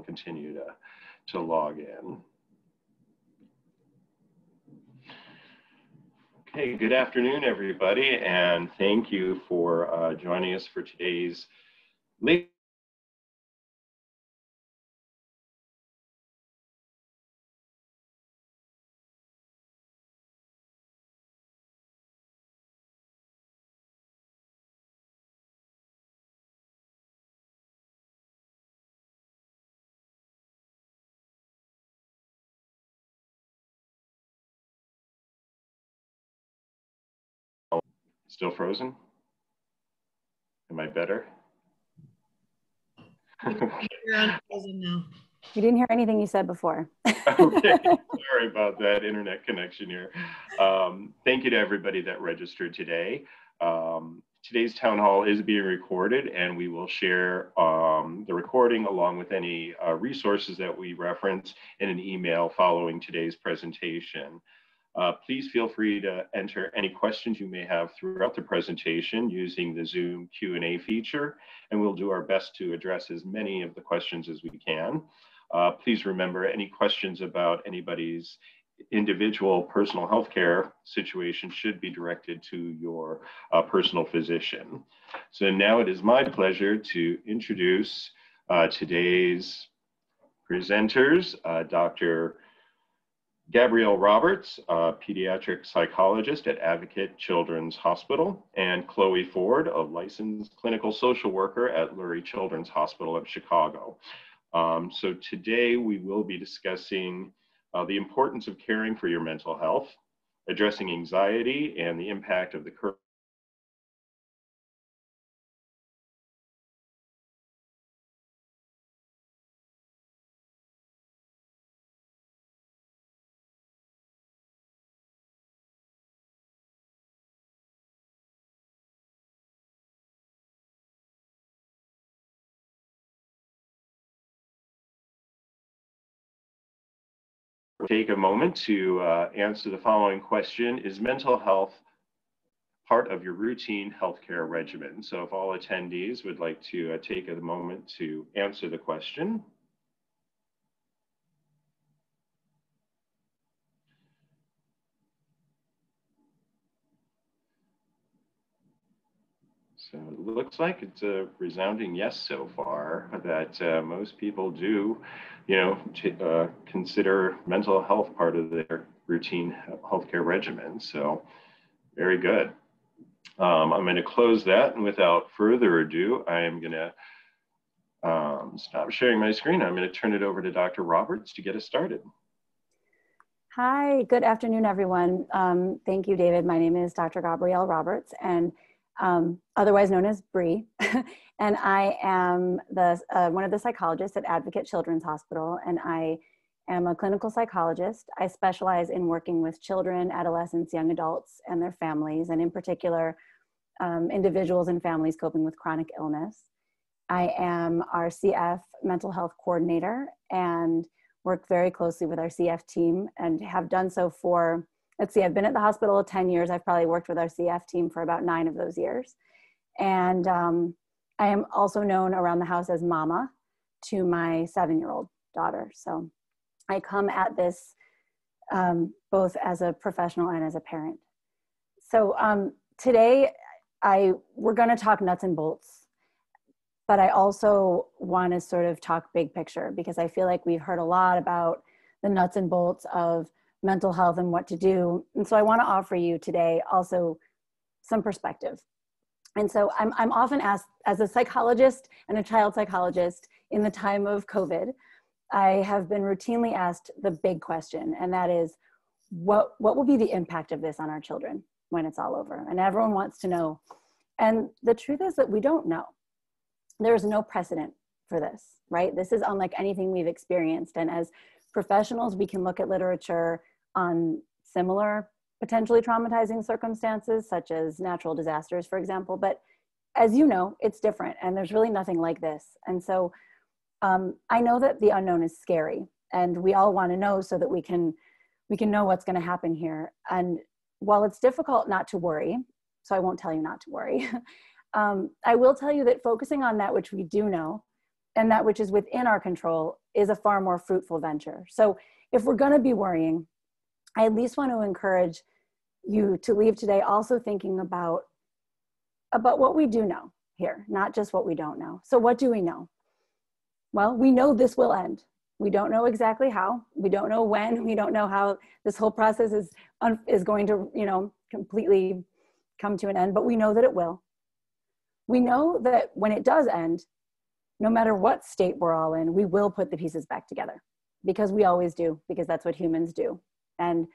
continue to log in. Okay, good afternoon, everybody, and thank you for joining us for today's late. Still frozen? Am I better? You're unfrozen now. We didn't hear anything you said before. Okay, sorry about that internet connection here. Thank you to everybody that registered today. Today's town hall is being recorded, and we will share the recording along with any resources that we reference in an email following today's presentation. Please feel free to enter any questions you may have throughout the presentation using the Zoom Q&A feature, and we'll do our best to address as many of the questions as we can. Please remember, any questions about anybody's individual personal health care situation should be directed to your personal physician. So now it is my pleasure to introduce today's presenters, Dr. Gabrielle Roberts, a pediatric psychologist at Advocate Children's Hospital, and Chloe Ford, a licensed clinical social worker at Lurie Children's Hospital of Chicago. So today we will be discussing the importance of caring for your mental health, addressing anxiety and the impact of the current Take a moment to answer the following question. Is mental health part of your routine healthcare regimen? So if all attendees would like to take a moment to answer the question. So it looks like it's a resounding yes so far, that most people do, consider mental health part of their routine healthcare regimen. So very good. I'm going to close that, and without further ado, I am going to stop sharing my screen. I'm going to turn it over to Dr. Roberts to get us started. Hi, good afternoon, everyone. Thank you, David. My name is Dr. Gabrielle Roberts, and otherwise known as Bree, and I am one of the psychologists at Advocate Children's Hospital, and I am a clinical psychologist. I specialize in working with children, adolescents, young adults, and their families, and in particular, individuals and families coping with chronic illness. I am our CF mental health coordinator and work very closely with our CF team, and have done so for, let's see, I've been at the hospital 10 years. I've probably worked with our CF team for about 9 of those years. And I am also known around the house as Mama to my 7-year-old daughter. So I come at this both as a professional and as a parent. So today we're gonna talk nuts and bolts, but I also wanna sort of talk big picture, because I feel like we've heard a lot about the nuts and bolts of mental health and what to do. And so I want to offer you today also some perspective. And so I'm often asked, as a psychologist and a child psychologist in the time of COVID, I have been routinely asked the big question, and that is, what will be the impact of this on our children when it's all over? And everyone wants to know. And the truth is that we don't know. There's no precedent for this, right? This is unlike anything we've experienced. And as professionals, we can look at literature on similar potentially traumatizing circumstances, such as natural disasters, for example. But as you know, it's different, and there's really nothing like this. And so I know that the unknown is scary, and we all want to know so that we can know what's going to happen here. And while it's difficult not to worry, so I won't tell you not to worry, I will tell you that focusing on that which we do know and that which is within our control is a far more fruitful venture. So if we're going to be worrying, I at least want to encourage you to leave today also thinking about what we do know here, not just what we don't know. So what do we know? Well, we know this will end. We don't know exactly how. We don't know when. We don't know how this whole process is going to, completely come to an end, but we know that it will. We know that when it does end, no matter what state we're all in, we will put the pieces back together, because we always do, because that's what humans do. And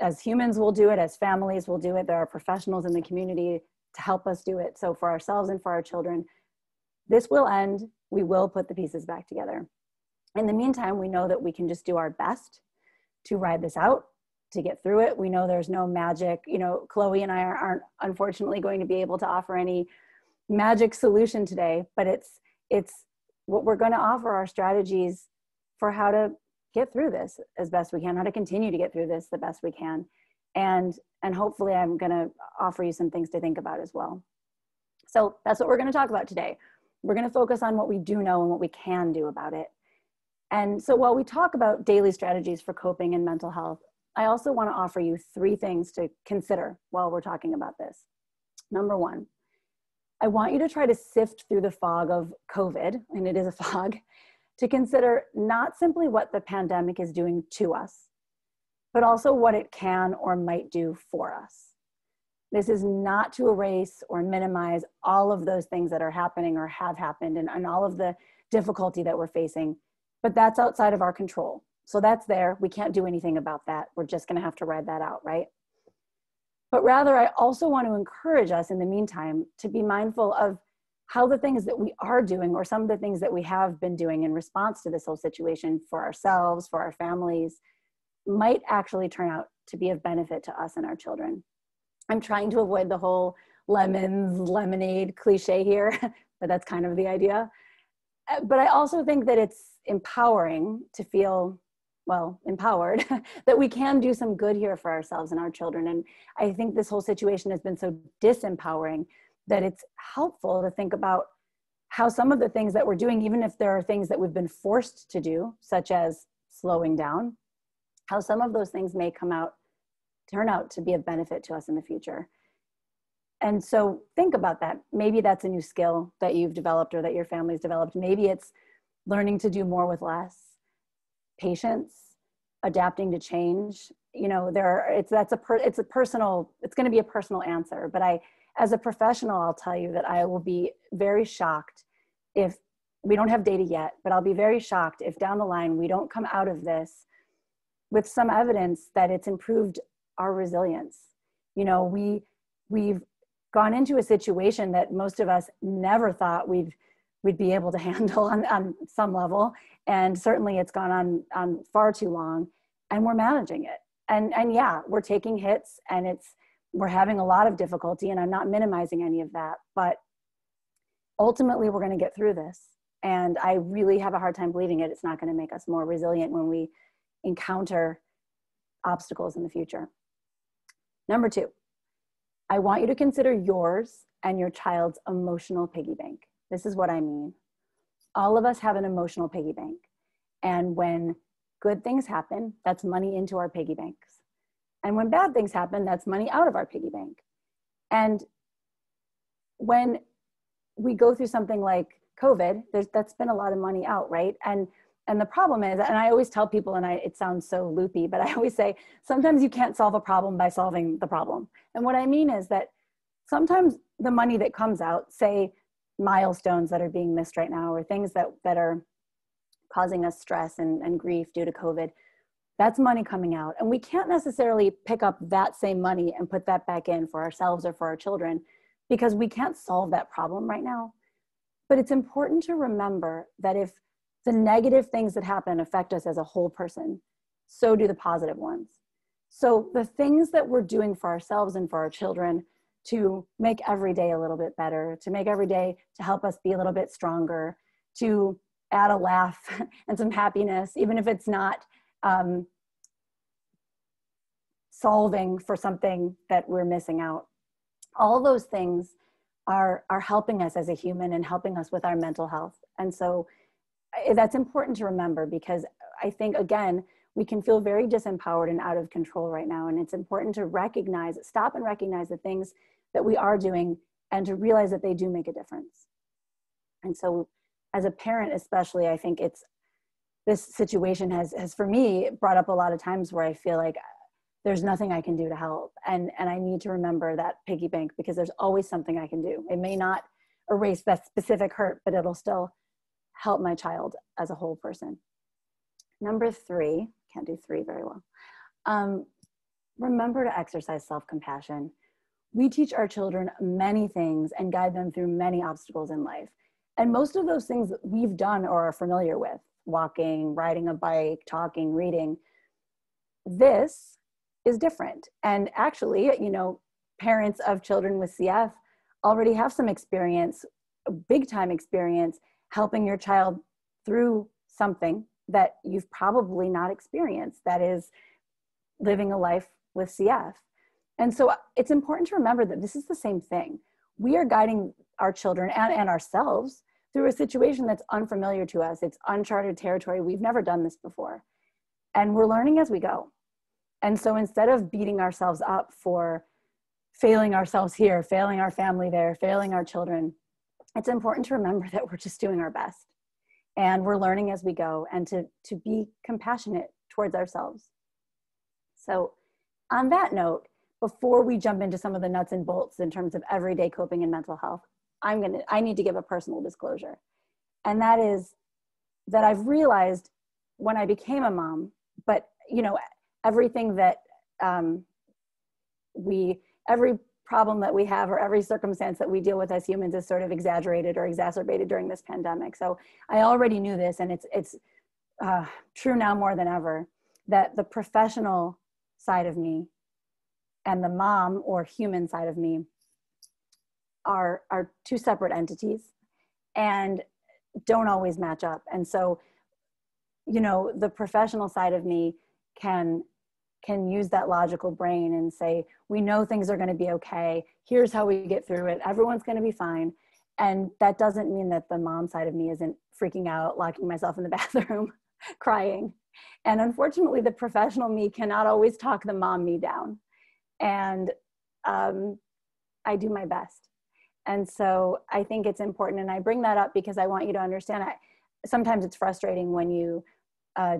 as humans we'll do it, as families we'll do it. There are professionals in the community to help us do it. So for ourselves and for our children, this will end. We will put the pieces back together. In the meantime, we know that we can just do our best to ride this out, to get through it. We know there's no magic. Chloe and I aren't unfortunately going to be able to offer any magic solution today, but it's what we're going to offer our strategies for how to get through this as best we can, how to continue to get through this the best we can. And hopefully I'm going to offer you some things to think about as well. So that's what we're going to talk about today. We're going to focus on what we do know and what we can do about it. And so while we talk about daily strategies for coping and mental health, I also want to offer you 3 things to consider while we're talking about this. Number 1, I want you to try to sift through the fog of COVID, and it is a fog, to consider not simply what the pandemic is doing to us, but also what it can or might do for us. This is not to erase or minimize all of those things that are happening or have happened and all of the difficulty that we're facing, but that's outside of our control. So that's there. We can't do anything about that. We're just going to have to ride that out, right? But rather, I also want to encourage us in the meantime to be mindful of how the things that we are doing, or some of the things that we have been doing in response to this whole situation for ourselves, for our families, might actually turn out to be of benefit to us and our children. I'm trying to avoid the whole lemons, lemonade cliche here, but that's kind of the idea. But I also think that it's empowering to feel, empowered, that we can do some good here for ourselves and our children. And I think this whole situation has been so disempowering that it's helpful to think about how some of the things that we're doing, even if there are things that we've been forced to do, such as slowing down, how some of those things may turn out to be of benefit to us in the future. And so think about that. Maybe that's a new skill that you've developed or that your family's developed. Maybe it's learning to do more with less, patience, adapting to change. It's going to be a personal answer, but as a professional, I'll tell you that I will be very shocked if we don't have data yet, but I'll be very shocked if down the line we don't come out of this with some evidence that it's improved our resilience. We've gone into a situation that most of us never thought we'd be able to handle on some level. And certainly it's gone on far too long, and we're managing it. And yeah, we're taking hits, and we're having a lot of difficulty, and I'm not minimizing any of that, but ultimately we're going to get through this. And I really have a hard time believing it's not going to make us more resilient when we encounter obstacles in the future. Number 2, I want you to consider yours and your child's emotional piggy bank. This is what I mean. All of us have an emotional piggy bank. And when good things happen, that's money into our piggy banks. And when bad things happen, that's money out of our piggy bank. And when we go through something like COVID, that's been a lot of money out, right? And the problem is, and I always tell people, and it sounds so loopy, but I always say, sometimes you can't solve a problem by solving the problem. And what I mean is that sometimes the money that comes out, say milestones that are being missed right now, or things that are causing us stress and grief due to COVID, that's money coming out. And we can't necessarily pick up that same money and put that back in for ourselves or for our children, because we can't solve that problem right now. But it's important to remember that if the negative things that happen affect us as a whole person, so do the positive ones. So the things that we're doing for ourselves and for our children to make every day a little bit better, to make every day to help us be a little bit stronger, to add a laugh and some happiness, even if it's not solving for something that we're missing out. All those things are helping us as a human and helping us with our mental health. And so that's important to remember, because I think, again, we can feel very disempowered and out of control right now. And it's important to recognize, stop and recognize the things that we are doing and to realize that they do make a difference. And so as a parent, especially, I think this situation has for me brought up a lot of times where I feel like there's nothing I can do to help. And I need to remember that piggy bank, because there's always something I can do. It may not erase that specific hurt, but it'll still help my child as a whole person. Number 3, can't do 3 very well. Remember to exercise self-compassion. We teach our children many things and guide them through many obstacles in life. And most of those things that we've done or are familiar with: walking, riding a bike, talking, reading. This is different. And actually, parents of children with CF already have some experience, a big time experience, helping your child through something that you've probably not experienced, that is living a life with CF. And so it's important to remember that this is the same thing. We are guiding our children and ourselves through a situation that's unfamiliar to us. It's uncharted territory. We've never done this before. And we're learning as we go. And so instead of beating ourselves up for failing ourselves here, failing our family there, failing our children, it's important to remember that we're just doing our best. And we're learning as we go, and to be compassionate towards ourselves. So on that note, before we jump into some of the nuts and bolts in terms of everyday coping and mental health, I need to give a personal disclosure. And that is that I've realized when I became a mom, but everything that every problem that we have or every circumstance that we deal with as humans is sort of exaggerated or exacerbated during this pandemic. So I already knew this, and it's true now more than ever, that the professional side of me and the mom or human side of me are 2 separate entities and don't always match up. And so, the professional side of me can use that logical brain and say, we know things are going to be okay. Here's how we get through it. Everyone's going to be fine. And that doesn't mean that the mom side of me isn't freaking out, locking myself in the bathroom, crying. And unfortunately, the professional me cannot always talk the mom me down. And I do my best. And so I think it's important. And I bring that up because I want you to understand, sometimes it's frustrating when you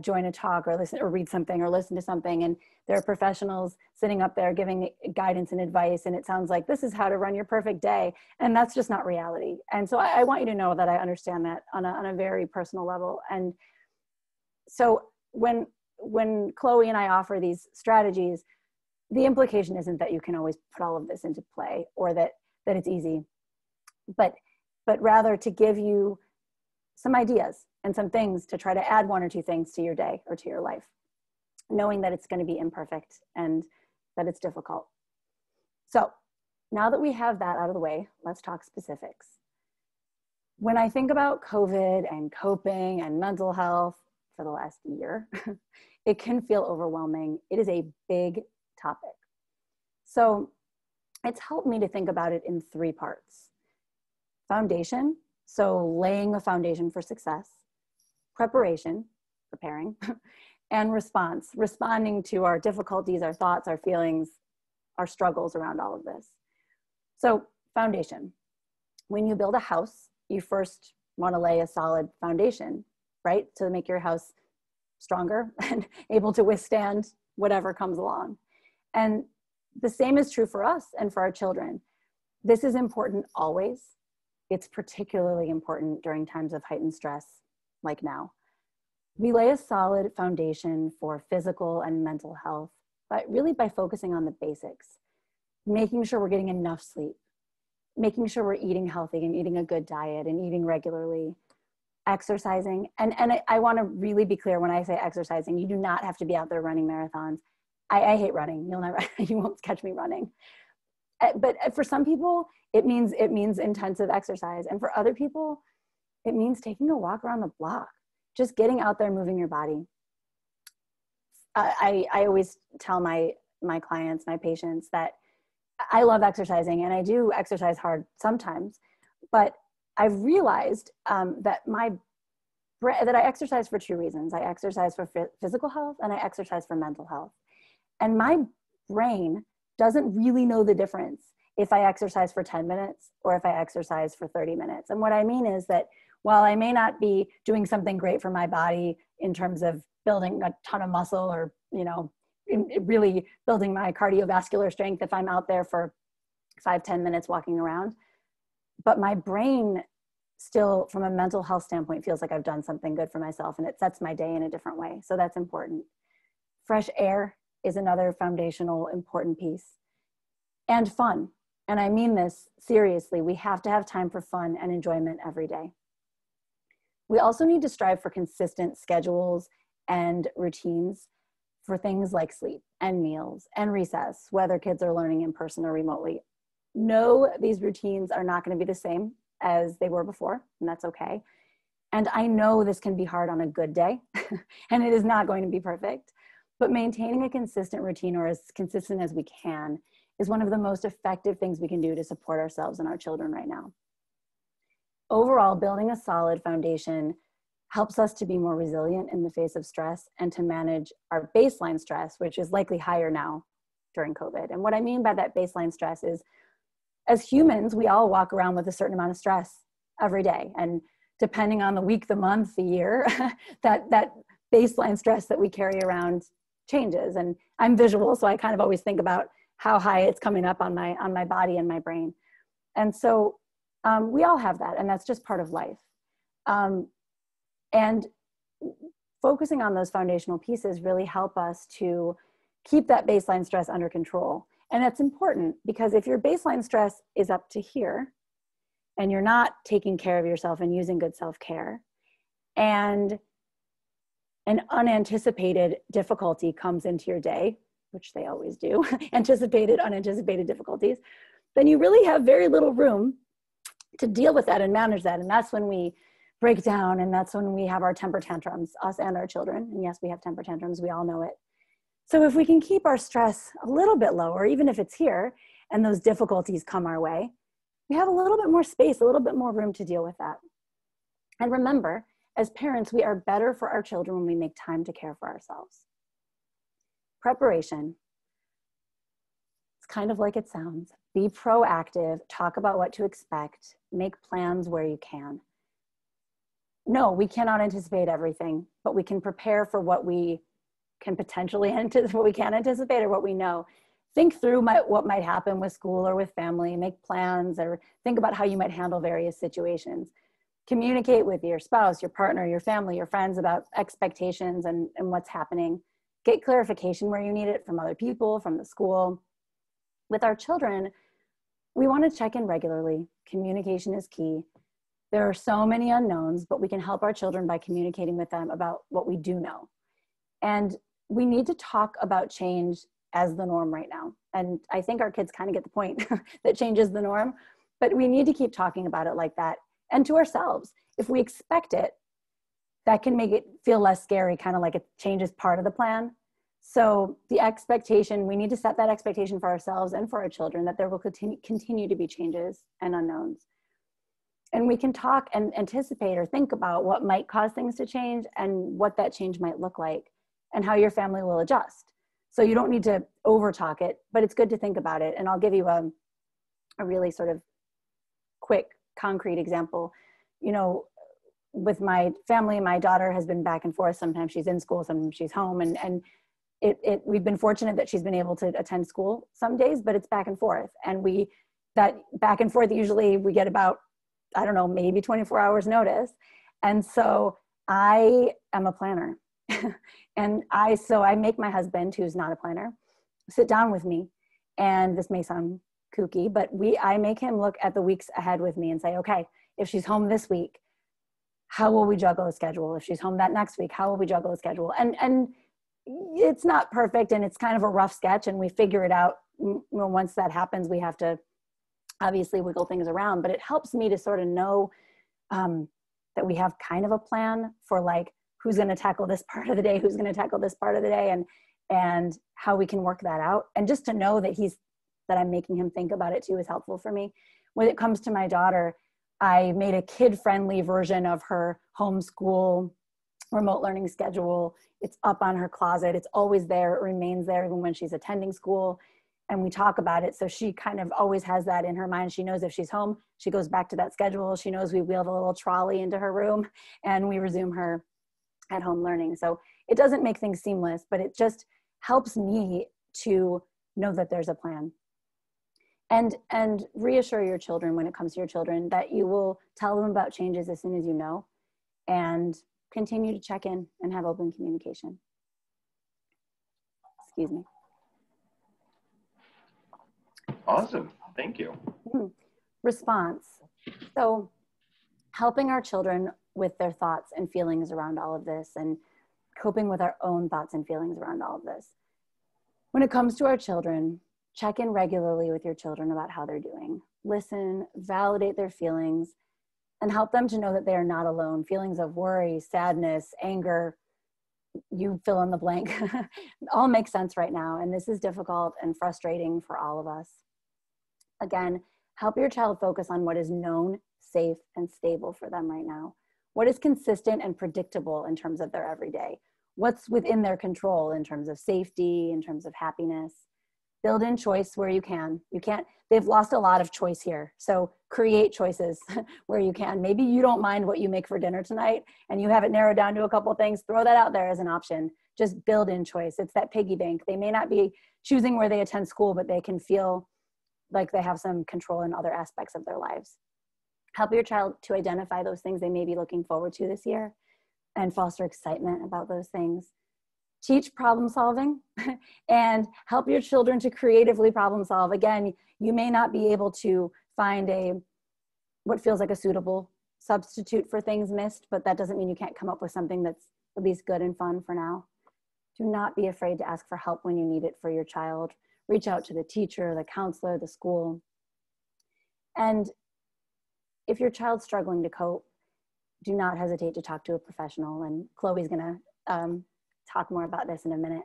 join a talk or listen or read something or listen to something, and there are professionals sitting up there giving guidance and advice, and it sounds like this is how to run your perfect day, and that's just not reality. And so I want you to know that I understand that on a very personal level. And so when Chloe and I offer these strategies, the implication isn't that you can always put all of this into play or that it's easy, but rather to give you some ideas and some things to try to add 1 or 2 things to your day or to your life, knowing that it's going to be imperfect and that it's difficult. So now that we have that out of the way, let's talk specifics. When I think about COVID and coping and mental health for the last year, it can feel overwhelming. It is a big topic. So it's helped me to think about it in 3 parts. Foundation, so laying a foundation for success. Preparation, preparing, and response, responding to our difficulties, our thoughts, our feelings, our struggles around all of this. So foundation, when you build a house, you first want to lay a solid foundation, right? To make your house stronger and able to withstand whatever comes along. And the same is true for us and for our children. This is important always. It's particularly important during times of heightened stress like now. We lay a solid foundation for physical and mental health, but really by focusing on the basics, making sure we're getting enough sleep, making sure we're eating healthy and eating a good diet and eating regularly, exercising. And I want to really be clear when I say exercising, you do not have to be out there running marathons. I hate running. You won't catch me running. But for some people, it means intensive exercise. And for other people, it means taking a walk around the block, just getting out there, moving your body. I always tell my clients, my patients, that I love exercising, and I do exercise hard sometimes, but I've realized that my that I exercise for two reasons. I exercise for physical health and I exercise for mental health. And my brain doesn't really know the difference if I exercise for 10 minutes or if I exercise for 30 minutes. And what I mean is that while I may not be doing something great for my body in terms of building a ton of muscle or, you know, really building my cardiovascular strength if I'm out there for 5-10 minutes walking around, but my brain still, from a mental health standpoint, feels like I've done something good for myself, and it sets my day in a different way. So that's important. Fresh air is another foundational important piece. And fun. And I mean this seriously. We have to have time for fun and enjoyment every day. We also need to strive for consistent schedules and routines for things like sleep and meals and recess, whether kids are learning in person or remotely. No, these routines are not going to be the same as they were before, and that's okay. And I know this can be hard on a good day, and it is not going to be perfect, but maintaining a consistent routine, or as consistent as we can, is one of the most effective things we can do to support ourselves and our children right now. Overall, building a solid foundation helps us to be more resilient in the face of stress and to manage our baseline stress, which is likely higher now during COVID. And what I mean by that baseline stress is, as humans, we all walk around with a certain amount of stress every day. And depending on the week, the month, the year, that baseline stress that we carry around changes. And I'm visual, so I kind of always think about how high it's coming up on my body and my brain. And so we all have that, and that's just part of life. And focusing on those foundational pieces really help us to keep that baseline stress under control. And that's important because if your baseline stress is up to here and you're not taking care of yourself and using good self-care, and an unanticipated difficulty comes into your day, which they always do, unanticipated difficulties, then you really have very little room to deal with that and manage that. And that's when we break down, and that's when we have our temper tantrums, us and our children. And yes, we have temper tantrums, we all know it. So if we can keep our stress a little bit lower, even if it's here and those difficulties come our way, we have a little bit more space, a little bit more room to deal with that. And remember, as parents, we are better for our children when we make time to care for ourselves. Preparation. It's kind of like it sounds. Be proactive, talk about what to expect, make plans where you can. No, we cannot anticipate everything, but we can prepare for what we can potentially anticipate, what we can anticipate, or what we know. Think through what might happen with school or with family, make plans, or think about how you might handle various situations. Communicate with your spouse, your partner, your family, your friends about expectations and what's happening. Get clarification where you need it from other people, from the school. With our children, we want to check in regularly. Communication is key. There are so many unknowns, but we can help our children by communicating with them about what we do know. And we need to talk about change as the norm right now. And I think our kids kind of get the point that change is the norm, but we need to keep talking about it like that. And to ourselves, if we expect it, that can make it feel less scary, kind of like a change is part of the plan. So the expectation, we need to set that expectation for ourselves and for our children that there will continue to be changes and unknowns. And we can talk and anticipate or think about what might cause things to change and what that change might look like and how your family will adjust. So you don't need to over talk it, but it's good to think about it. And I'll give you a really sort of quick, concrete example. You know, with my family, my daughter has been back and forth. Sometimes she's in school, sometimes she's home. And we've been fortunate that she's been able to attend school some days, but it's back and forth. And that back and forth, usually we get about, I don't know, maybe 24 hours notice. And so I am a planner. And I make my husband, who's not a planner, sit down with me. And this may sound kooky, but I make him look at the weeks ahead with me and say, okay, if she's home this week, how will we juggle a schedule? If she's home that next week, how will we juggle a schedule? And it's not perfect, and it's kind of a rough sketch, and we figure it out. Once that happens, we have to obviously wiggle things around, but it helps me to sort of know that we have kind of a plan for like, who's going to tackle this part of the day, who's going to tackle this part of the day, and how we can work that out. And just to know that I'm making him think about it too is helpful for me. When it comes to my daughter, I made a kid-friendly version of her homeschool remote learning schedule. It's up on her closet. It's always there. It remains there even when she's attending school. And we talk about it. So she kind of always has that in her mind. She knows if she's home, she goes back to that schedule. She knows we wheel the little trolley into her room and we resume her at home learning. So it doesn't make things seamless, but it just helps me to know that there's a plan. And reassure your children when it comes to your children that you will tell them about changes as soon as you know, and continue to check in and have open communication. Excuse me. Awesome. Thank you. Response. So helping our children with their thoughts and feelings around all of this, and coping with our own thoughts and feelings around all of this. When it comes to our children, check in regularly with your children about how they're doing. Listen, validate their feelings, and help them to know that they are not alone. Feelings of worry, sadness, anger, you fill in the blank, all make sense right now. And this is difficult and frustrating for all of us. Again, help your child focus on what is known, safe, and stable for them right now. What is consistent and predictable in terms of their everyday? What's within their control in terms of safety, in terms of happiness? Build in choice where you can. They've lost a lot of choice here. So create choices where you can. Maybe you don't mind what you make for dinner tonight and you have it narrowed down to a couple of things. Throw that out there as an option. Just build in choice. It's that piggy bank. They may not be choosing where they attend school, but they can feel like they have some control in other aspects of their lives. Help your child to identify those things they may be looking forward to this year and foster excitement about those things. Teach problem solving and help your children to creatively problem solve. Again, you may not be able to find what feels like a suitable substitute for things missed, but that doesn't mean you can't come up with something that's at least good and fun for now. Do not be afraid to ask for help when you need it for your child. Reach out to the teacher, the counselor, the school. And if your child's struggling to cope, do not hesitate to talk to a professional. And Chloe's gonna talk more about this in a minute.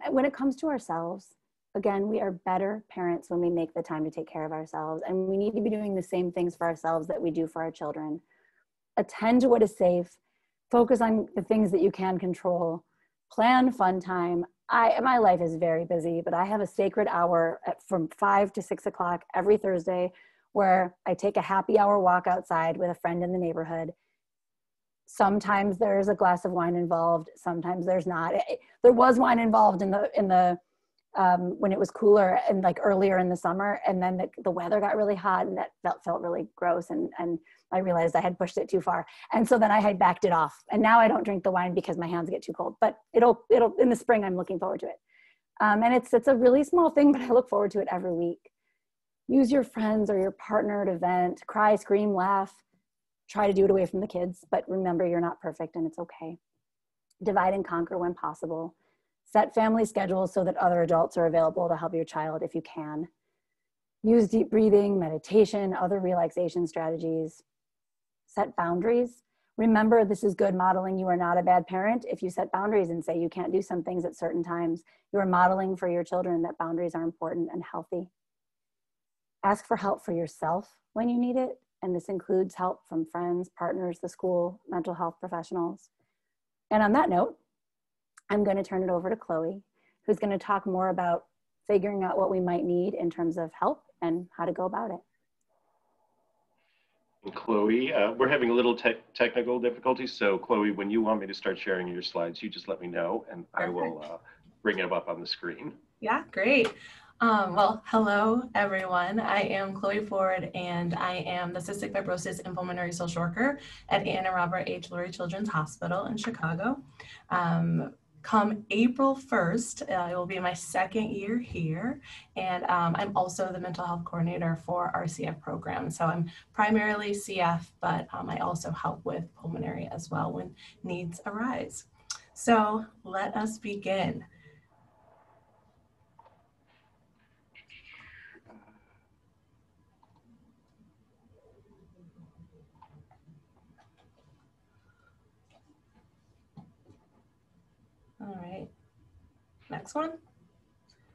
When it comes to ourselves, again, we are better parents when we make the time to take care of ourselves, and we need to be doing the same things for ourselves that we do for our children. Attend to what is safe, focus on the things that you can control, plan fun time. My life is very busy, but I have a sacred hour from 5 to 6 o'clock every Thursday where I take a happy hour walk outside with a friend in the neighborhood. Sometimes there's a glass of wine involved. Sometimes there's not. There was wine involved in the when it was cooler and like earlier in the summer, and then the weather got really hot and that felt really gross, and I realized I had pushed it too far, and so then I had backed it off. And now I don't drink the wine because my hands get too cold. But it'll in the spring. I'm looking forward to it, and it's a really small thing, but I look forward to it every week. Use your friends or your partner to vent, cry, scream, laugh. Try to do it away from the kids, but remember you're not perfect and it's okay. Divide and conquer when possible. Set family schedules so that other adults are available to help your child if you can. Use deep breathing, meditation, other relaxation strategies. Set boundaries. Remember, this is good modeling. You are not a bad parent if you set boundaries and say you can't do some things at certain times. You are modeling for your children that boundaries are important and healthy. Ask for help for yourself when you need it. And this includes help from friends, partners, the school, mental health professionals. And on that note, I'm going to turn it over to Chloe, who's going to talk more about figuring out what we might need in terms of help and how to go about it. And Chloe, we're having a little technical difficulties. So Chloe, when you want me to start sharing your slides, you just let me know and I will bring it up on the screen. Yeah, great. Well, hello, everyone. I am Chloe Ford, and I am the Cystic Fibrosis and Pulmonary Social Worker at Ann and Robert H. Lurie Children's Hospital in Chicago. Come April 1st, it will be my second year here, and I'm also the mental health coordinator for our CF program. So I'm primarily CF, but I also help with pulmonary as well when needs arise. So let us begin. All right, next one.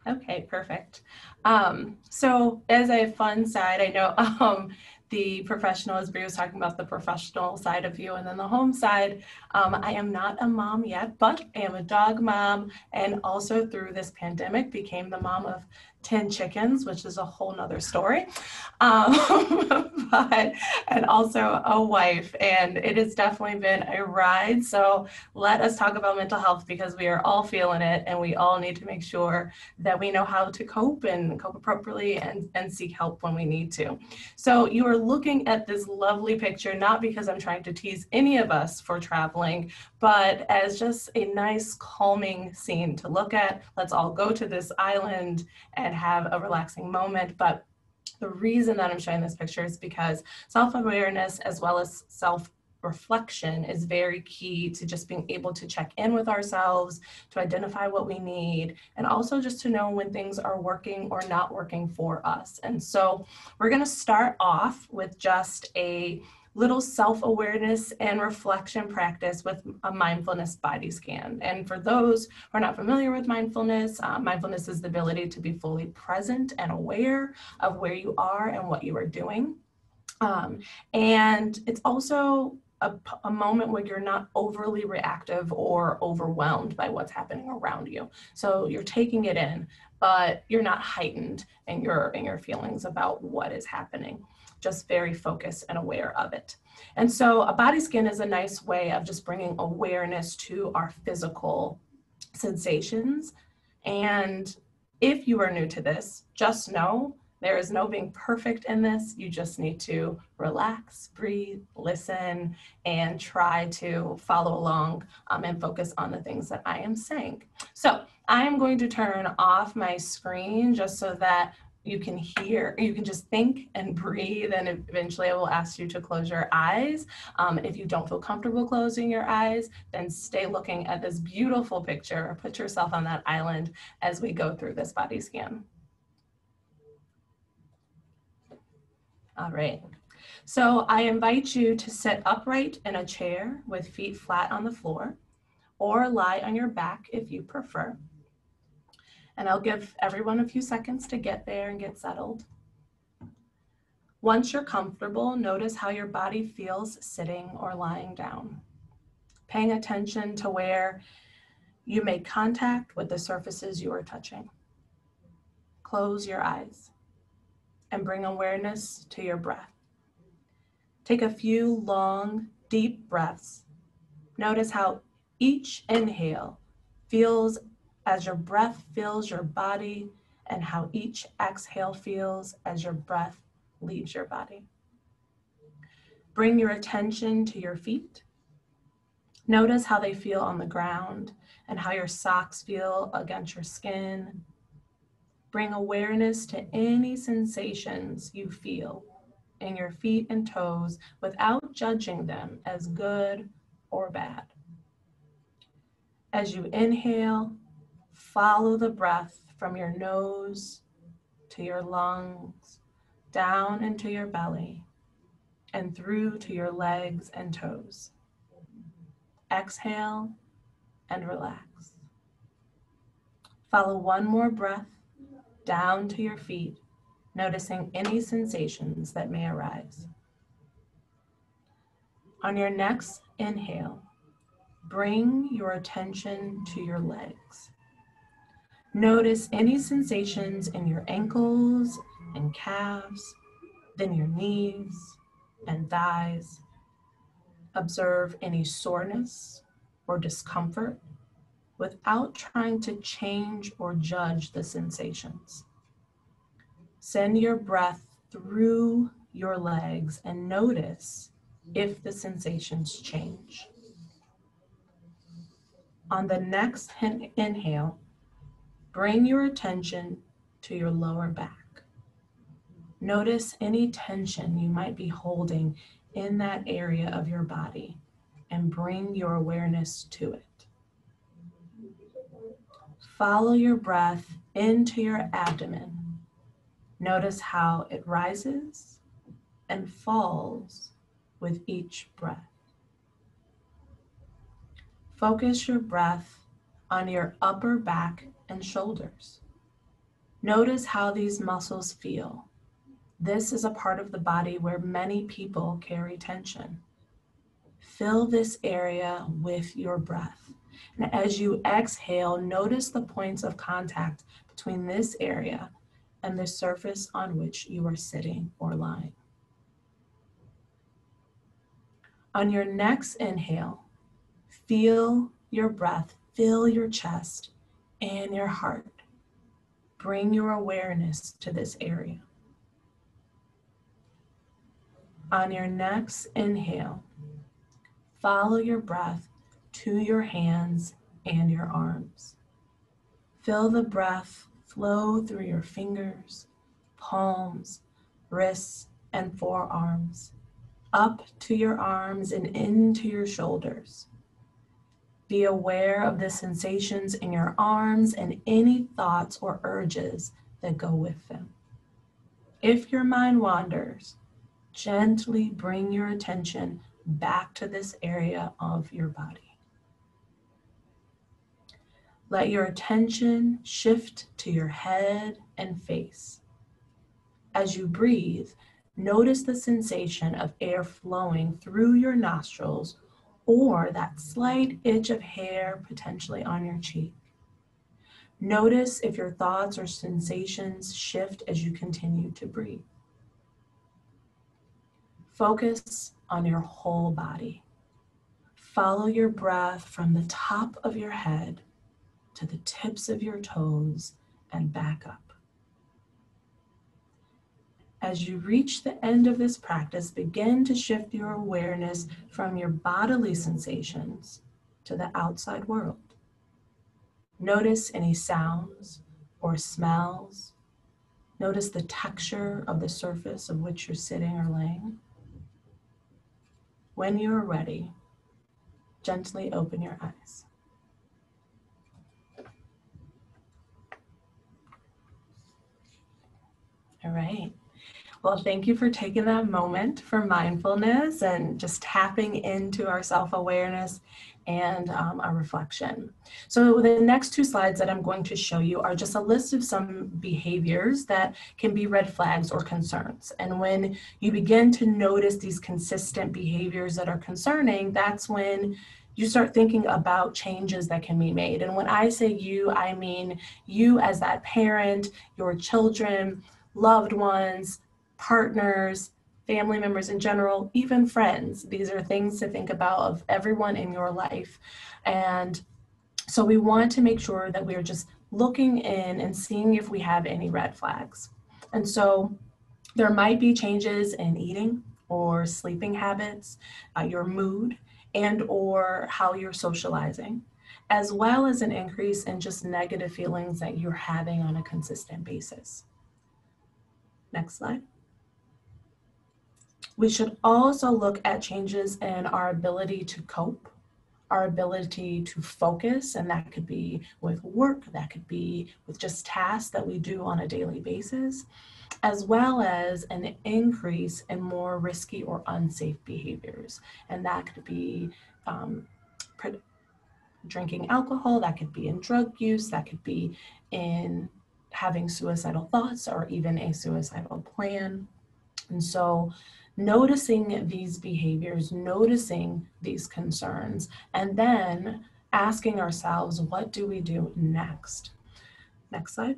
Okay, perfect. So as a fun side, I know the professional, as Brie was talking about, the professional side of you, and then the home side. I am not a mom yet, but I am a dog mom, and also through this pandemic became the mom of 10 chickens, which is a whole nother story, and also a wife, and it has definitely been a ride. So let us talk about mental health, because we are all feeling it, and we all need to make sure that we know how to cope and cope appropriately and seek help when we need to. So you are looking at this lovely picture, not because I'm trying to tease any of us for traveling, but as just a nice calming scene to look at. Let's all go to this island and have a relaxing moment. But the reason that I'm showing this picture is because self-awareness as well as self-reflection is very key to just being able to check in with ourselves, to identify what we need, and also just to know when things are working or not working for us. And so we're going to start off with just a little self-awareness and reflection practice with a mindfulness body scan. And for those who are not familiar with mindfulness, mindfulness is the ability to be fully present and aware of where you are and what you are doing. And it's also a moment where you're not overly reactive or overwhelmed by what's happening around you. So you're taking it in, but you're not heightened in your feelings about what is happening. Just very focused and aware of it. And so a body scan is a nice way of just bringing awareness to our physical sensations. And if you are new to this, just know there is no being perfect in this. You just need to relax, breathe, listen, and try to follow along and focus on the things that I am saying. So I am going to turn off my screen just so that you can hear, you can just think and breathe, and eventually I will ask you to close your eyes. If you don't feel comfortable closing your eyes, then stay looking at this beautiful picture, or put yourself on that island as we go through this body scan. All right, so I invite you to sit upright in a chair with feet flat on the floor, or lie on your back if you prefer. And I'll give everyone a few seconds to get there and get settled. Once you're comfortable, notice how your body feels sitting or lying down. Paying attention to where you make contact with the surfaces you are touching. Close your eyes and bring awareness to your breath. Take a few long, deep breaths. Notice how each inhale feels as your breath fills your body, and how each exhale feels as your breath leaves your body. Bring your attention to your feet. Notice how they feel on the ground and how your socks feel against your skin. Bring awareness to any sensations you feel in your feet and toes without judging them as good or bad. As you inhale, follow the breath from your nose to your lungs, down into your belly, and through to your legs and toes. Exhale and relax. Follow one more breath down to your feet, noticing any sensations that may arise. On your next inhale, bring your attention to your legs. Notice any sensations in your ankles and calves, then your knees and thighs. Observe any soreness or discomfort without trying to change or judge the sensations. Send your breath through your legs and notice if the sensations change. On the next inhale, bring your attention to your lower back. Notice any tension you might be holding in that area of your body and bring your awareness to it. Follow your breath into your abdomen. Notice how it rises and falls with each breath. Focus your breath on your upper back and shoulders. Notice how these muscles feel. This is a part of the body where many people carry tension. Fill this area with your breath. And as you exhale, notice the points of contact between this area and the surface on which you are sitting or lying. On your next inhale, feel your breath fill your chest and your heart. Bring your awareness to this area. On your next inhale, follow your breath to your hands and your arms. Feel the breath flow through your fingers, palms, wrists, and forearms, up to your arms and into your shoulders. Be aware of the sensations in your arms and any thoughts or urges that go with them. If your mind wanders, gently bring your attention back to this area of your body. Let your attention shift to your head and face. As you breathe, notice the sensation of air flowing through your nostrils or that slight itch of hair potentially on your cheek. Notice if your thoughts or sensations shift as you continue to breathe. Focus on your whole body. Follow your breath from the top of your head to the tips of your toes and back up. As you reach the end of this practice, begin to shift your awareness from your bodily sensations to the outside world. Notice any sounds or smells. Notice the texture of the surface of which you're sitting or laying. When you are ready, gently open your eyes. All right. Well, thank you for taking that moment for mindfulness and just tapping into our self-awareness and our reflection. So the next two slides that I'm going to show you are just a list of some behaviors that can be red flags or concerns. And when you begin to notice these consistent behaviors that are concerning, that's when you start thinking about changes that can be made. And when I say you, I mean you as that parent, your children, loved ones, partners, family members in general, even friends. These are things to think about of everyone in your life. And so we want to make sure that we are just looking in and seeing if we have any red flags. And so there might be changes in eating or sleeping habits, your mood, and or how you're socializing, as well as an increase in just negative feelings that you're having on a consistent basis. Next slide. We should also look at changes in our ability to cope, our ability to focus, and that could be with work, that could be with just tasks that we do on a daily basis, as well as an increase in more risky or unsafe behaviors. And that could be drinking alcohol, that could be in drug use, that could be in having suicidal thoughts or even a suicidal plan. And so noticing these behaviors, noticing these concerns, and then asking ourselves, what do we do next? Next slide.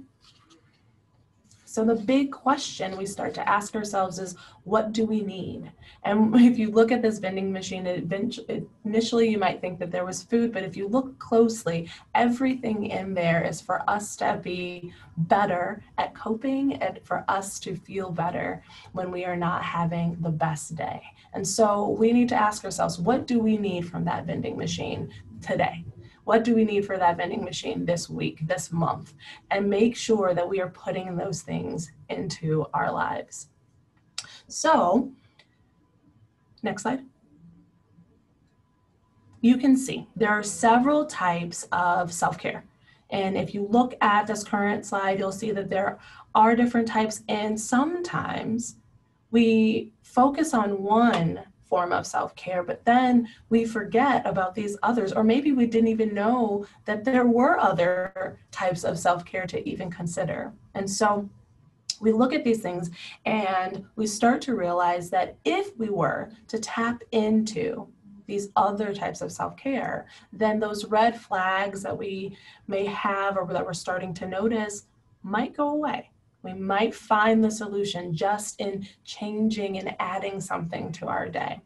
So the big question we start to ask ourselves is, what do we need? And if you look at this vending machine, initially you might think that there was food, but if you look closely, everything in there is for us to be better at coping and for us to feel better when we are not having the best day. And so we need to ask ourselves, what do we need from that vending machine today? What do we need for that vending machine this week, this month? And make sure that we are putting those things into our lives. So, next slide. You can see there are several types of self-care. And if you look at this current slide, you'll see that there are different types. And sometimes we focus on one form of self-care, but then we forget about these others, or maybe we didn't even know that there were other types of self-care to even consider. And so we look at these things and we start to realize that if we were to tap into these other types of self-care, then those red flags that we may have or that we're starting to notice might go away. We might find the solution just in changing and adding something to our day.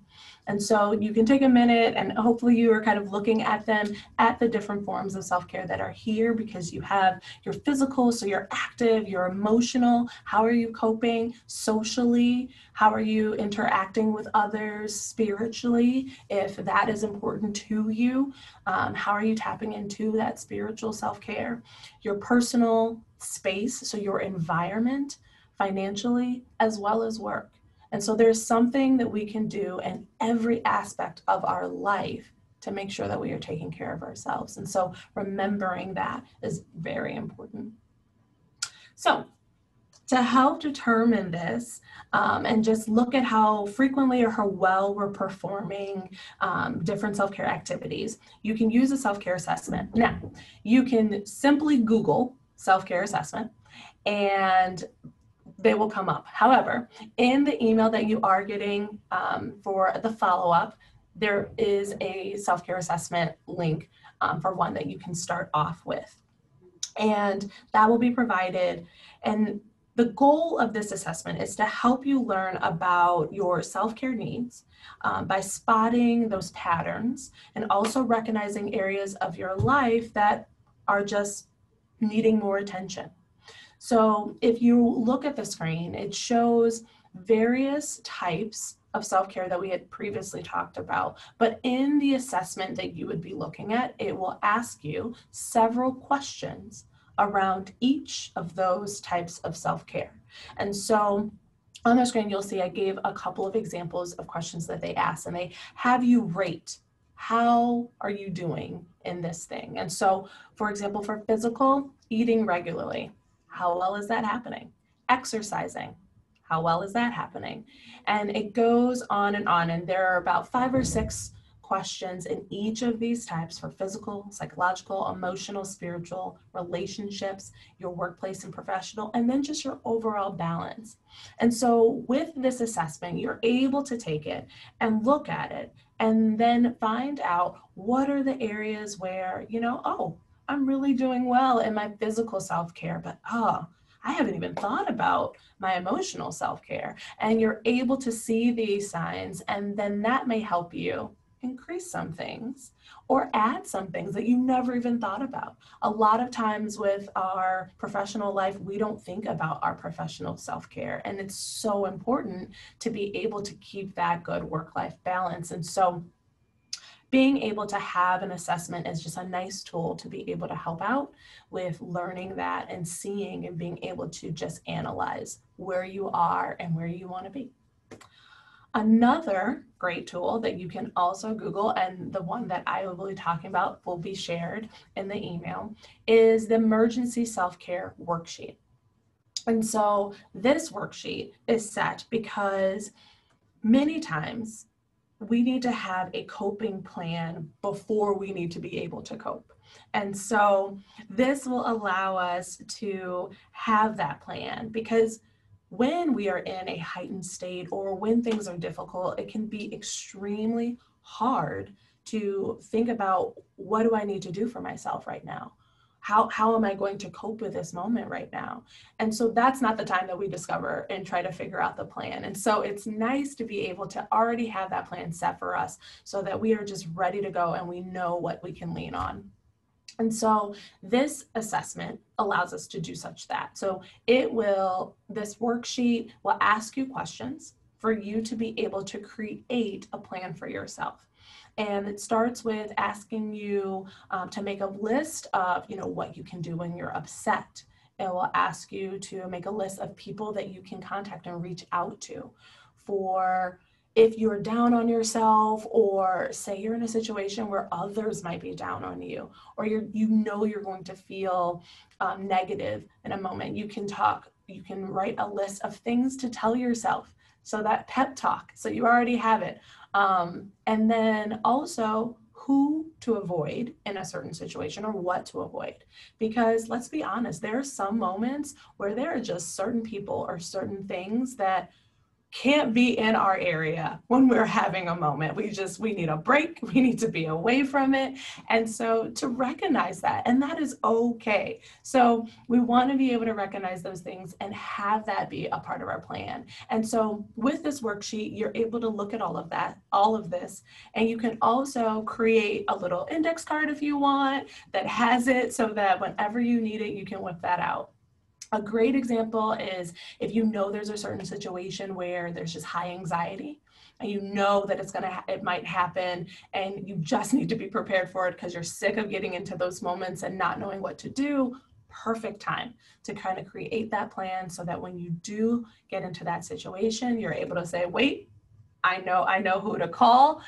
And so you can take a minute and hopefully you are kind of looking at them at the different forms of self-care that are here, because you have your physical, so you're active, you're emotional, how are you coping socially, how are you interacting with others spiritually, if that is important to you, how are you tapping into that spiritual self-care, your personal space, so your environment, financially, as well as work. And so there's something that we can do in every aspect of our life to make sure that we are taking care of ourselves. And so remembering that is very important. So to help determine this and just look at how frequently or how well we're performing different self-care activities, you can use a self-care assessment. Now, you can simply Google self-care assessment and they will come up. However, in the email that you are getting for the follow-up, there is a self-care assessment link for one that you can start off with. And that will be provided. And the goal of this assessment is to help you learn about your self-care needs by spotting those patterns and also recognizing areas of your life that are just needing more attention. So if you look at the screen, it shows various types of self-care that we had previously talked about. But in the assessment that you would be looking at, it will ask you several questions around each of those types of self-care. And so on the screen, you'll see I gave a couple of examples of questions that they asked, and they have you rate how are you doing in this thing. And so, for example, for physical, eating regularly, how well is that happening? Exercising, how well is that happening? And it goes on, and there are about 5 or 6 questions in each of these types for physical, psychological, emotional, spiritual, relationships, your workplace and professional, and then just your overall balance. And so with this assessment, you're able to take it and look at it and then find out what are the areas where, oh, I'm really doing well in my physical self-care, but I haven't even thought about my emotional self-care. And you're able to see these signs, and then that may help you increase some things or add some things that you never even thought about. A lot of times with our professional life, we don't think about our professional self-care, and it's so important to be able to keep that good work-life balance. And so being able to have an assessment is just a nice tool to be able to help out with learning that and seeing and being able to just analyze where you are and where you want to be. Another great tool that you can also Google, and the one that I will be talking about will be shared in the email, is the Emergency Self-Care Worksheet. And so this worksheet is set because many times we need to have a coping plan before we need to be able to cope. And so this will allow us to have that plan, because when we are in a heightened state or when things are difficult, it can be extremely hard to think about, what do I need to do for myself right now? How am I going to cope with this moment right now? And so that's not the time that we discover and try to figure out the plan. And so it's nice to be able to already have that plan set for us so that we are just ready to go and we know what we can lean on. And so this assessment allows us to do such that. So this worksheet will ask you questions for you to be able to create a plan for yourself. And it starts with asking you to make a list of, what you can do when you're upset. It will ask you to make a list of people that you can contact and reach out to for if you're down on yourself, or say you're in a situation where others might be down on you, or you're going to feel negative in a moment. You can write a list of things to tell yourself. So that pep talk, so you already have it. And then also, who to avoid in a certain situation or what to avoid. Because let's be honest, there are some moments where there are just certain people or certain things that can't be in our area when we're having a moment. We need a break. We need to be away from it. And so to recognize that, and that is okay. So we want to be able to recognize those things and have that be a part of our plan. And so with this worksheet, you're able to look at all of this, and you can also create a little index card if you want that has it so that whenever you need it, you can whip that out. A great example is if you know there's a certain situation where there's just high anxiety and you know that it might happen and you just need to be prepared for it because you're sick of getting into those moments and not knowing what to do. Perfect time to kind of create that plan so that when you do get into that situation, you're able to say, wait, I know who to call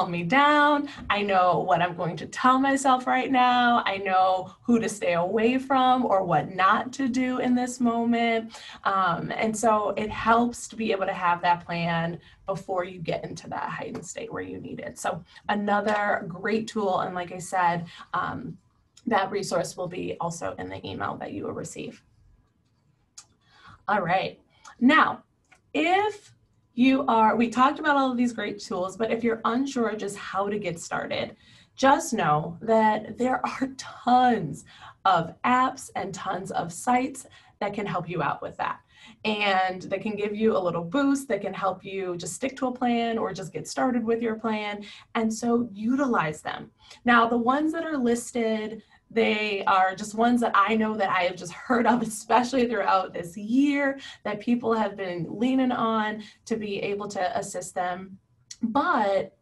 me down. I know what I'm going to tell myself right now. I know who to stay away from or what not to do in this moment. And so it helps to be able to have that plan before you get into that heightened state where you need it. So another great tool, and like I said, that resource will be also in the email that you will receive. All right. Now, we talked about all of these great tools, but if you're unsure just how to get started, just know that there are tons of apps and tons of sites that can help you out with that. And that can give you a little boost, that can help you just stick to a plan or just get started with your plan. And so utilize them. Now, the ones that are listed, they are just ones that I know that I have just heard of, especially throughout this year, that people have been leaning on to be able to assist them. But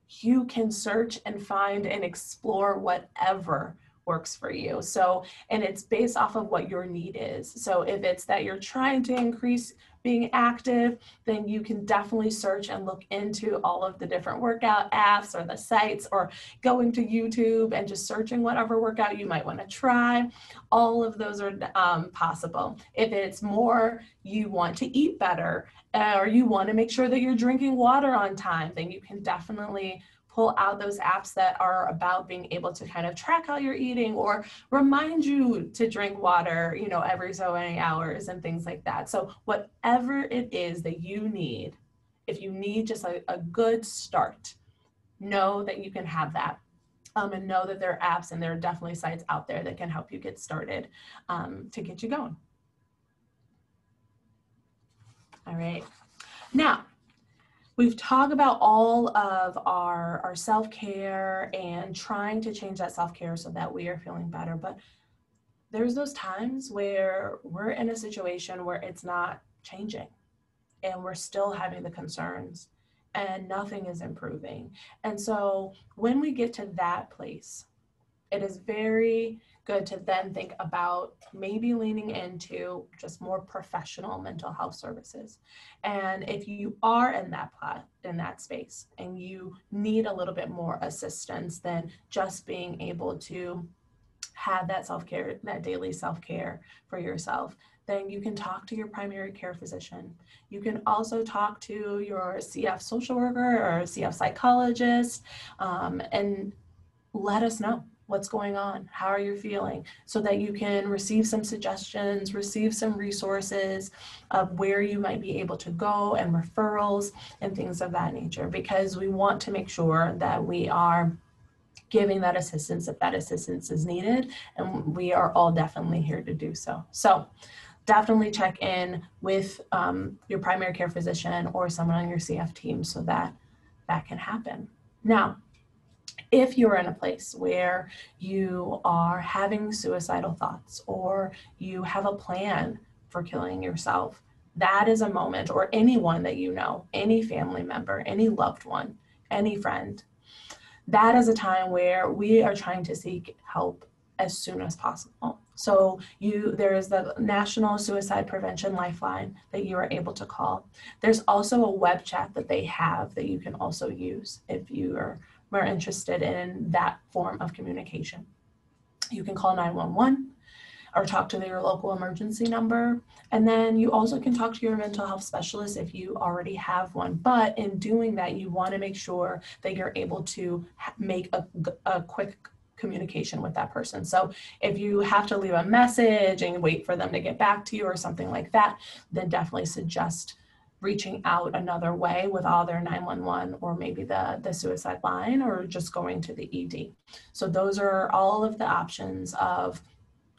you can search and find and explore whatever works for you. So, and it's based off of what your need is. So if it's that you're trying to increase being active, then you can definitely search and look into all of the different workout apps or the sites, or going to YouTube and just searching whatever workout you might want to try. All of those are possible. If it's more you want to eat better, or you want to make sure that you're drinking water on time, then you can definitely pull out those apps that are about being able to kind of track how you're eating or remind you to drink water, every so many hours and things like that. So whatever it is that you need, if you need just a good start, know that you can have that. And know that there are apps and there are definitely sites out there that can help you get started to get you going. All right. Now, we've talked about all of our self-care and trying to change that self-care so that we are feeling better. But there's those times where we're in a situation where it's not changing and we're still having the concerns and nothing is improving. And so when we get to that place, it is very good to then think about maybe leaning into just more professional mental health services. And if you are in that space and you need a little bit more assistance than just being able to have that self-care, that daily self-care for yourself, then you can talk to your primary care physician. You can also talk to your CF social worker or CF psychologist, and let us know what's going on, how are you feeling, so that you can receive some suggestions, receive some resources of where you might be able to go and referrals and things of that nature, because we want to make sure that we are giving that assistance if that assistance is needed, and we are all definitely here to do so. So definitely check in with your primary care physician or someone on your CF team so that that can happen. Now, if you're in a place where you are having suicidal thoughts or you have a plan for killing yourself, that is a moment, or anyone that you know, any family member, any loved one, any friend, that is a time where we are trying to seek help as soon as possible. So there is the National Suicide Prevention Lifeline that you are able to call. There's also a web chat that they have that you can also use if you are more interested in that form of communication. You can call 911. or talk to your local emergency number. And then you also can talk to your mental health specialist if you already have one. But in doing that, you want to make sure that you're able to make a quick communication with that person. So if you have to leave a message and wait for them to get back to you or something like that, then definitely suggest reaching out another way with either 911 or maybe the suicide line, or just going to the ED. So those are all of the options of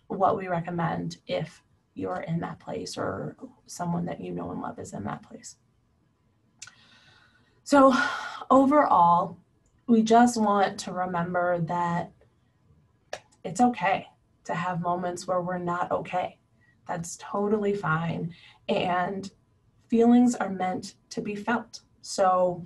what we recommend if you're in that place or someone that you know and love is in that place. So overall, we just want to remember that it's okay to have moments where we're not okay. That's totally fine. And feelings are meant to be felt. So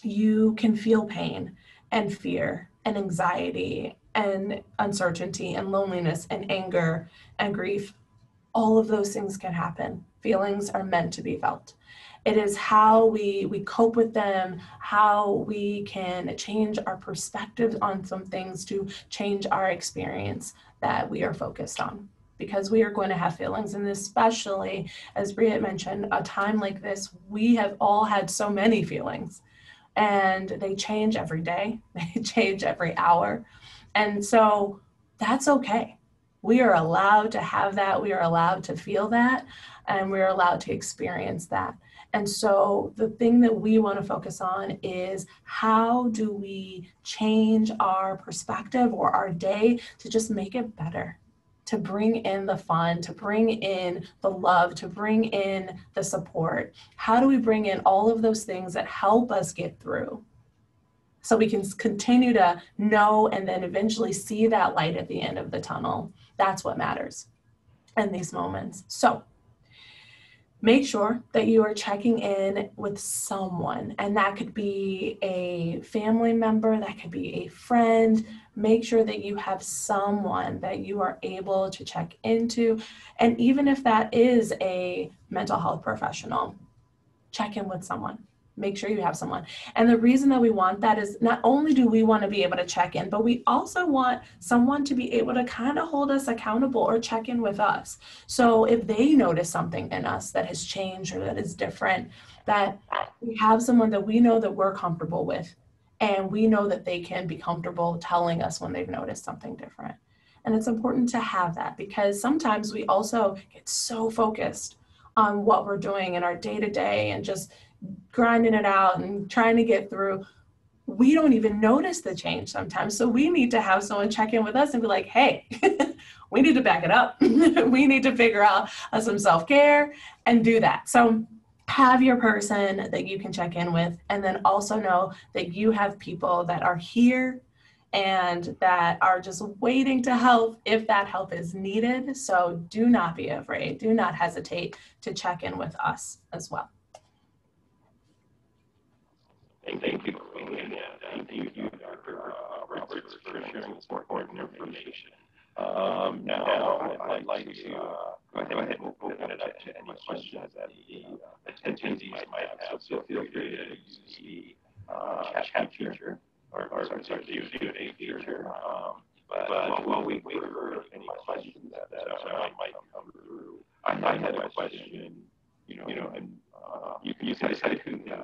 you can feel pain and fear and anxiety and uncertainty and loneliness and anger and grief. All of those things can happen. Feelings are meant to be felt. It is how we cope with them, how we can change our perspective on some things to change our experience that we are focused on. Because we are going to have feelings, and especially, as Bria mentioned, a time like this, we have all had so many feelings, and they change every day, they change every hour, and so that's okay. We are allowed to have that, we are allowed to feel that, and we're allowed to experience that. And so the thing that we want to focus on is, how do we change our perspective or our day to just make it better? To bring in the fun, to bring in the love, to bring in the support. How do we bring in all of those things that help us get through, so we can continue to know and then eventually see that light at the end of the tunnel? That's what matters in these moments. So make sure that you are checking in with someone, and that could be a family member, that could be a friend. Make sure that you have someone that you are able to check into. And even if that is a mental health professional, check in with someone. Make sure you have someone. And the reason that we want that is, not only do we want to be able to check in, but we also want someone to be able to kind of hold us accountable or check in with us. So if they notice something in us that has changed or that is different, that we have someone that we know that we're comfortable with, and we know that they can be comfortable telling us when they've noticed something different. And it's important to have that, because sometimes we also get so focused on what we're doing in our day-to-day and just grinding it out and trying to get through, we don't even notice the change sometimes. So we need to have someone check in with us and be like, hey, we need to back it up. We need to figure out some self-care and do that. So have your person that you can check in with, and then also know that you have people that are here and that are just waiting to help if that help is needed. So do not be afraid. Do not hesitate to check in with us as well. Thank you, Maureen, and thank you, Dr. Roberts, for sharing this important information. Now, I'd like to go ahead and open it up to any questions that the attendees might have. So feel free to use the chat feature, or the Q&A feature. But while we wait for any questions that might come through, I had a question, and you can decide who can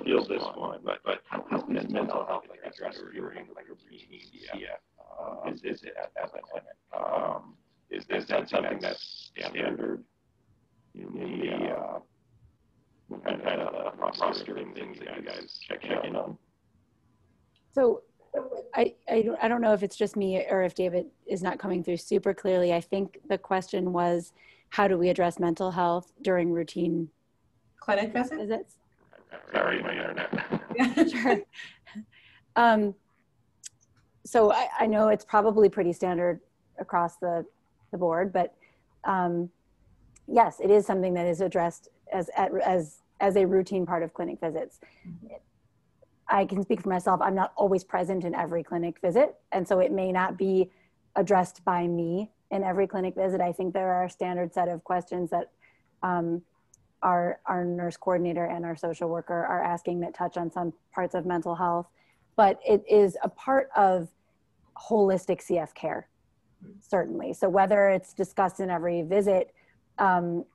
field this one, but how is mental health addressed during a routine CF? Is it at the clinic? Is that something that's standard in the what kind of roster and things that you guys check in on? So I don't know if it's just me or if David is not coming through super clearly. I think the question was, how do we address mental health during routine Clinic visits? Sorry, my internet. Sure. So I know it's probably pretty standard across the board, but yes, it is something that is addressed as a routine part of clinic visits. I can speak for myself. I'm not always present in every clinic visit, and so it may not be addressed by me in every clinic visit. I think there are a standard set of questions that our nurse coordinator and our social worker are asking that touch on some parts of mental health, but it is a part of holistic CF care. certainly. So whether it's discussed in every visit, it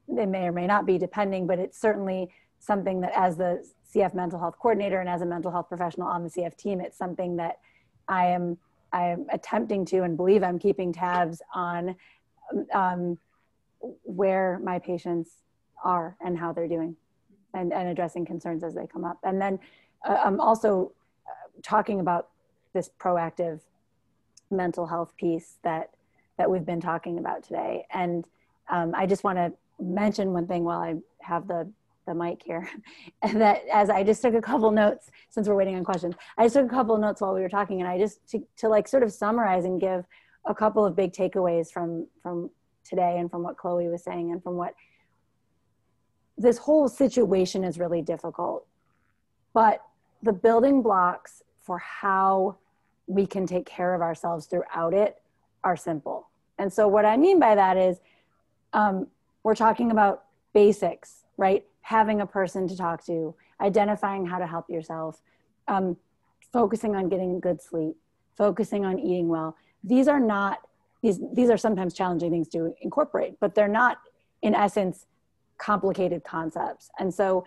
may or may not be, depending, but it's certainly something that, as the CF mental health coordinator and as a mental health professional on the CF team, it's something that I am attempting to, and believe I'm keeping tabs on, where my patients are and how they're doing, and addressing concerns as they come up. And then I'm also talking about this proactive mental health piece that we've been talking about today. And I just want to mention one thing while I have the mic here, and that as I just took a couple notes, since we're waiting on questions, I just took a couple of notes while we were talking, and I just to like sort of summarize and give a couple of big takeaways from today, and from what Chloe was saying, and from what this whole situation is really difficult, but the building blocks for how we can take care of ourselves throughout it are simple. And so what I mean by that is, we're talking about basics, right? Having a person to talk to, identifying how to help yourself, focusing on getting good sleep, focusing on eating well. These are not, these are sometimes challenging things to incorporate, but they're not, in essence, complicated concepts. And so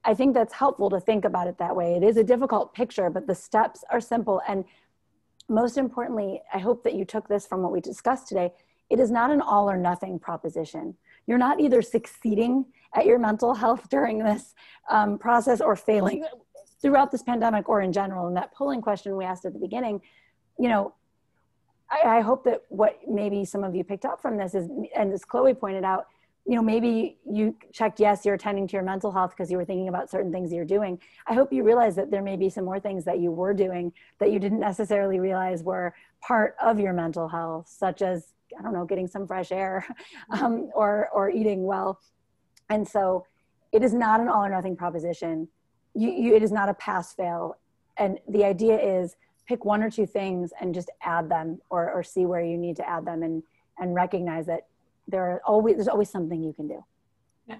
I think that's helpful to think about it that way. It is a difficult picture, but the steps are simple. And most importantly, I hope that you took this from what we discussed today. It is not an all or nothing proposition. You're not either succeeding at your mental health during this process or failing throughout this pandemic or in general. And that polling question we asked at the beginning, you know, I hope that what maybe some of you picked up from this is, and as Chloe pointed out, you know, maybe you checked, yes, you're attending to your mental health because you were thinking about certain things you're doing. I hope you realize that there may be some more things that you were doing that you didn't necessarily realize were part of your mental health, such as, I don't know, getting some fresh air or eating well. And so it is not an all or nothing proposition. It is not a pass fail. And the idea is pick one or two things and just add them, or see where you need to add them, and recognize that there's always something you can do. Yeah.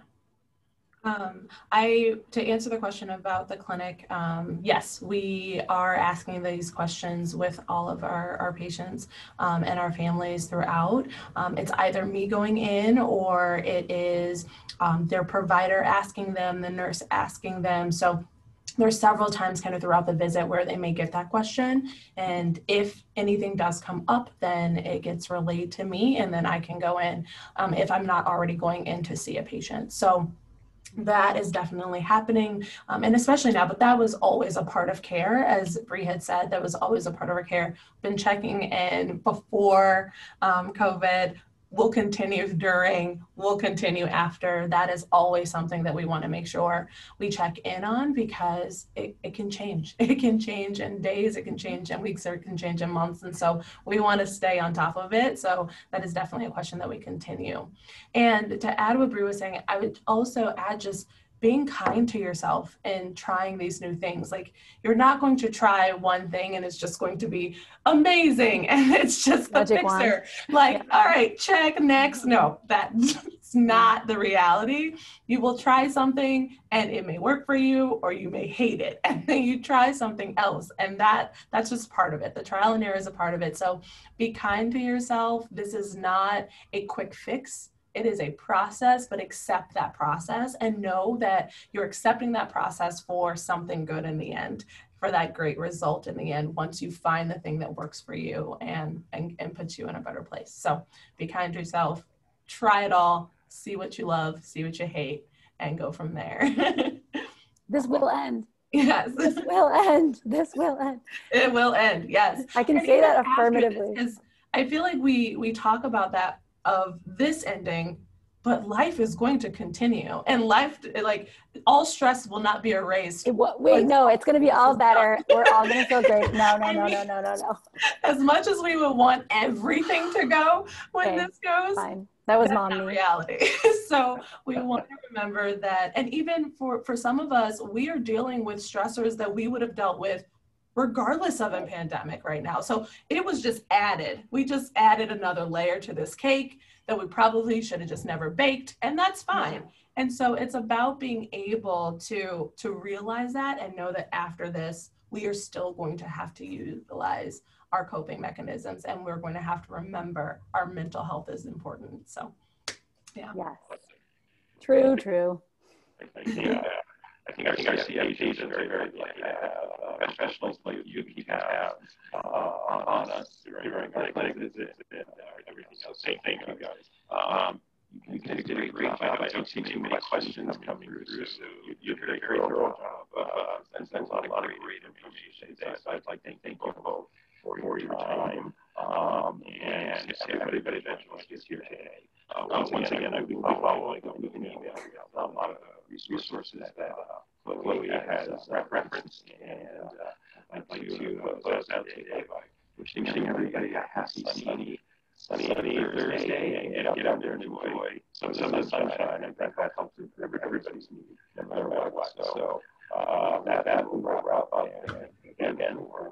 To answer the question about the clinic, yes, we are asking these questions with all of our patients and our families throughout. It's either me going in, or it is their provider asking them, the nurse asking them. So there's several times kind of throughout the visit where they may get that question. And if anything does come up, then it gets relayed to me, and then I can go in if I'm not already going in to see a patient. So that is definitely happening, and especially now, but that was always a part of care. As Bree had said, that was always a part of our care. Been checking in before COVID, we'll continue during, we'll continue after. That is always something that we want to make sure we check in on, because it can change. It can change in days, it can change in weeks, or it can change in months. And so we want to stay on top of it. So that is definitely a question that we continue. And to add what Bree was saying, I would also add just being kind to yourself and trying these new things. Like, you're not going to try one thing and it's just going to be amazing and it's just a fixer. Like, all right, check, next. No, that's not the reality. You will try something and it may work for you, or you may hate it, and then you try something else, and that's just part of it. The trial and error is a part of it. So be kind to yourself. This is not a quick fix. It is a process, but accept that process and know that you're accepting that process for something good in the end, for that great result in the end, once you find the thing that works for you and puts you in a better place. So be kind to yourself, try it all, see what you love, see what you hate, and go from there. This will end. Yes. This will end. This will end. It will end, yes. I can say that affirmatively. Because I feel like we talk about that, of this ending, but life is going to continue, and life, like, all stress will not be erased. Wait, no, it's going to be all better. We're all going to feel great. No. As much as we would want everything to go when this goes, fine. That was not reality. So we want to remember that, and even for some of us, we are dealing with stressors that we would have dealt with regardless of a pandemic right now. So it was just added. We just added another layer to this cake that we probably should have just never baked, and that's fine. And so it's about being able to realize that and know that after this, we are still going to have to utilize our coping mechanisms, and we're going to have to remember our mental health is important. So, yeah. Yes. True, true. I think our CI patients are very lucky to have professionals like you have on us during our clinic visits and everything else. So thank you guys. You did a great job. I don't see too many questions coming through, so you did a very thorough job and sent a lot of great information today. So I'd like to thank you both for your time and everybody that is here today. Once again, I will be following up with an email a lot of resources that Chloe has referenced, and I'd like to close out today by wishing everybody a happy sunny Thursday and get out there and enjoy some of the sunshine. I think that helps everybody's need, no matter what. So that will wrap up. And again, we're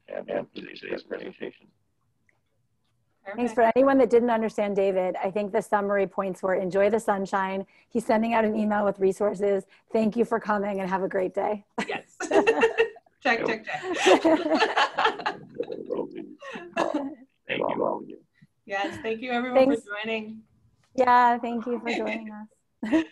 and today's presentation. Thanks. For anyone that didn't understand David, I think the summary points were enjoy the sunshine. He's sending out an email with resources. Thank you for coming and have a great day. Yes. Check. Thank you. Yes, thank you everyone for joining. Yeah, thank you for joining us.